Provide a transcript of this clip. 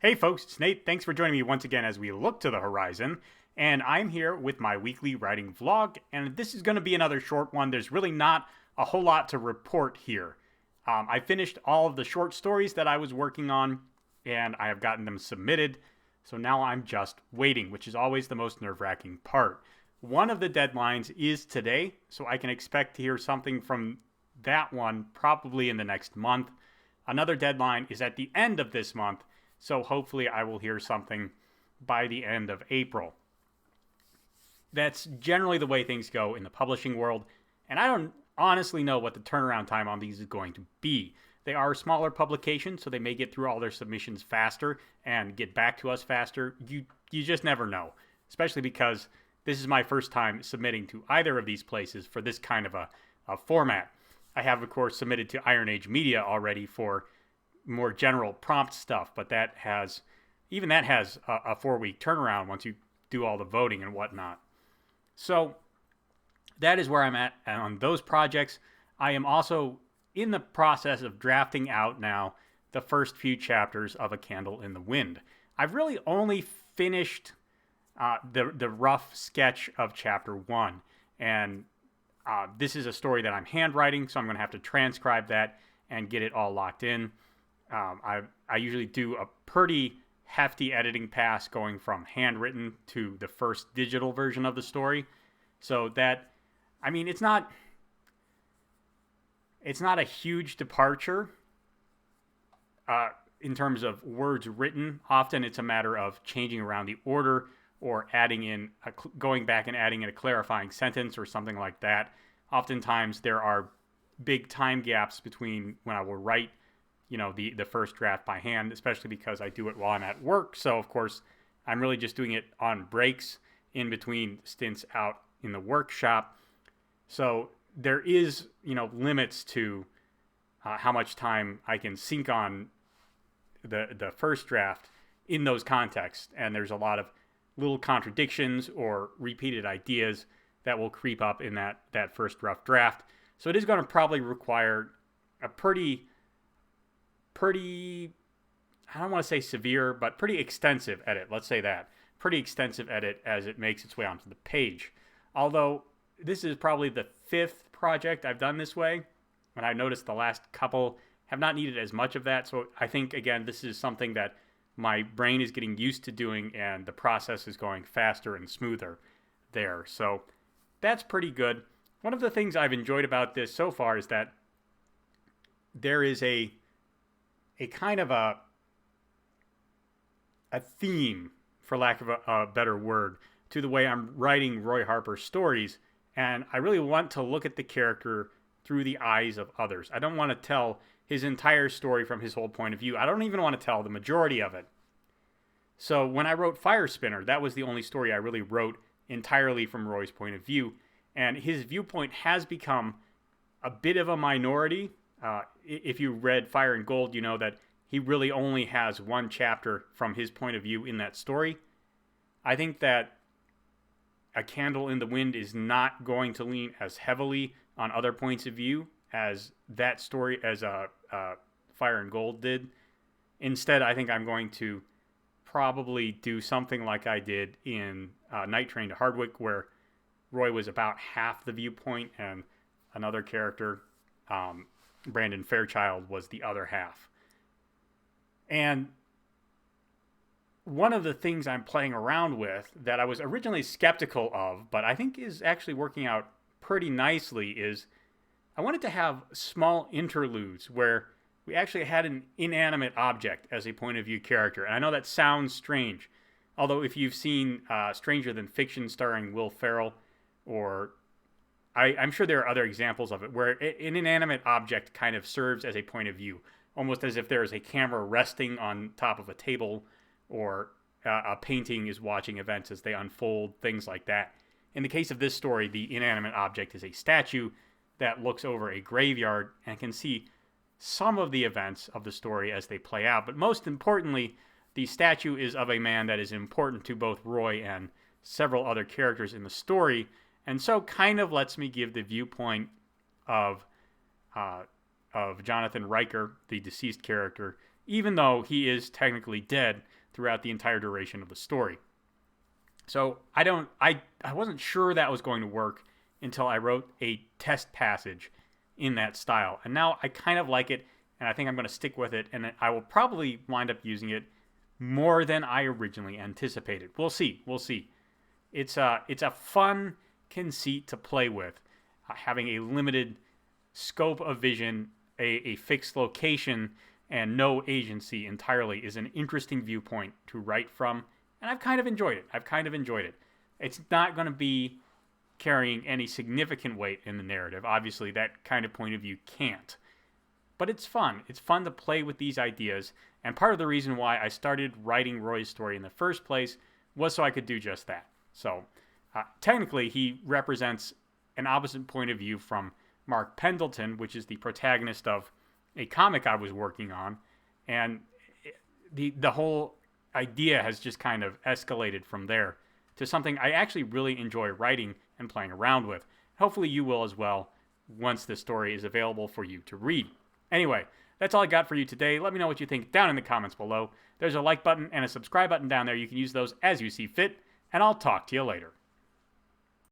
Hey folks, it's Nate. Thanks for joining me once again as we look to the horizon. And I'm here with my weekly writing vlog, and this is going to be another short one. There's really not a whole lot to report here. I finished all of the short stories that I was working on, and I have gotten them submitted. So now I'm just waiting, which is always the most nerve-wracking part. One of the deadlines is today, so I can expect to hear something from that one probably in the next month. Another deadline is at the end of this month, so hopefully I will hear something by the end of April. That's generally the way things go in the publishing world, and I don't honestly know what the turnaround time on these is going to be. They are smaller publications, so they may get through all their submissions faster and get back to us faster. You just never know, especially because this is my first time submitting to either of these places for this kind of a format. I have, of course, submitted to Iron Age Media already for more general prompt stuff, but that has a 4-week turnaround once you do all the voting and whatnot. So that is where I'm at on those projects. I am also in the process of drafting out now the first few chapters of A Candle in the Wind. I've really only finished the rough sketch of chapter 1, and this is a story that I'm handwriting, so I'm going to have to transcribe that and get it all locked in. I usually do a pretty hefty editing pass going from handwritten to the first digital version of the story. So that, I mean, it's not a huge departure in terms of words written. Often it's a matter of changing around the order or going back and adding in a clarifying sentence or something like that. Oftentimes there are big time gaps between when I will write the first draft by hand, especially because I do it while I'm at work. So, of course, I'm really just doing it on breaks in between stints out in the workshop. So there is, limits to how much time I can sink on the first draft in those contexts. And there's a lot of little contradictions or repeated ideas that will creep up in that first rough draft. So it is going to probably require a pretty, I don't want to say severe, but pretty extensive edit. Let's say that. Pretty extensive edit as it makes its way onto the page. Although this is probably the 5th project I've done this way, and I noticed the last couple have not needed as much of that. So I think, again, this is something that my brain is getting used to doing, and the process is going faster and smoother there. So that's pretty good. One of the things I've enjoyed about this so far is that there is a kind of a theme, for lack of a better word, to the way I'm writing Roy Harper's stories. And I really want to look at the character through the eyes of others. I don't want to tell his entire story from his whole point of view. I don't even want to tell the majority of it. So when I wrote Fire Spinner, that was the only story I really wrote entirely from Roy's point of view. And his viewpoint has become a bit of a minority. If you read Fire and Gold, you know that he really only has one chapter from his point of view in that story. I think that A Candle in the Wind is not going to lean as heavily on other points of view as that story, as Fire and Gold did. Instead, I think I'm going to probably do something like I did in Night Train to Hardwick, where Roy was about half the viewpoint and another character, Brandon Fairchild, was the other half. And one of the things I'm playing around with that I was originally skeptical of, but I think is actually working out pretty nicely, is I wanted to have small interludes where we actually had an inanimate object as a point of view character. And I know that sounds strange, although if you've seen Stranger Than Fiction starring Will Ferrell, or I'm sure there are other examples of it where an inanimate object kind of serves as a point of view, almost as if there is a camera resting on top of a table, or a painting is watching events as they unfold, things like that. In the case of this story, the inanimate object is a statue that looks over a graveyard and can see some of the events of the story as they play out. But most importantly, the statue is of a man that is important to both Roy and several other characters in the story, and so kind of lets me give the viewpoint of Jonathan Riker, the deceased character, even though he is technically dead throughout the entire duration of the story. So I wasn't sure that was going to work until I wrote a test passage in that style. And now I kind of like it, and I think I'm going to stick with it, and I will probably wind up using it more than I originally anticipated. We'll see. It's a fun conceit to play with. Having a limited scope of vision, a fixed location, and no agency entirely is an interesting viewpoint to write from, and I've kind of enjoyed it. It's not going to be carrying any significant weight in the narrative. Obviously, that kind of point of view can't. But it's fun. It's fun to play with these ideas, and part of the reason why I started writing Roy's story in the first place was so I could do just that. So, technically, he represents an opposite point of view from Mark Pendleton, which is the protagonist of a comic I was working on, and the whole idea has just kind of escalated from there to something I actually really enjoy writing and playing around with. Hopefully you will as well once the story is available for you to read. Anyway, that's all I got for you today. Let me know what you think down in the comments below. There's a like button and a subscribe button down there. You can use those as you see fit, and I'll talk to you later.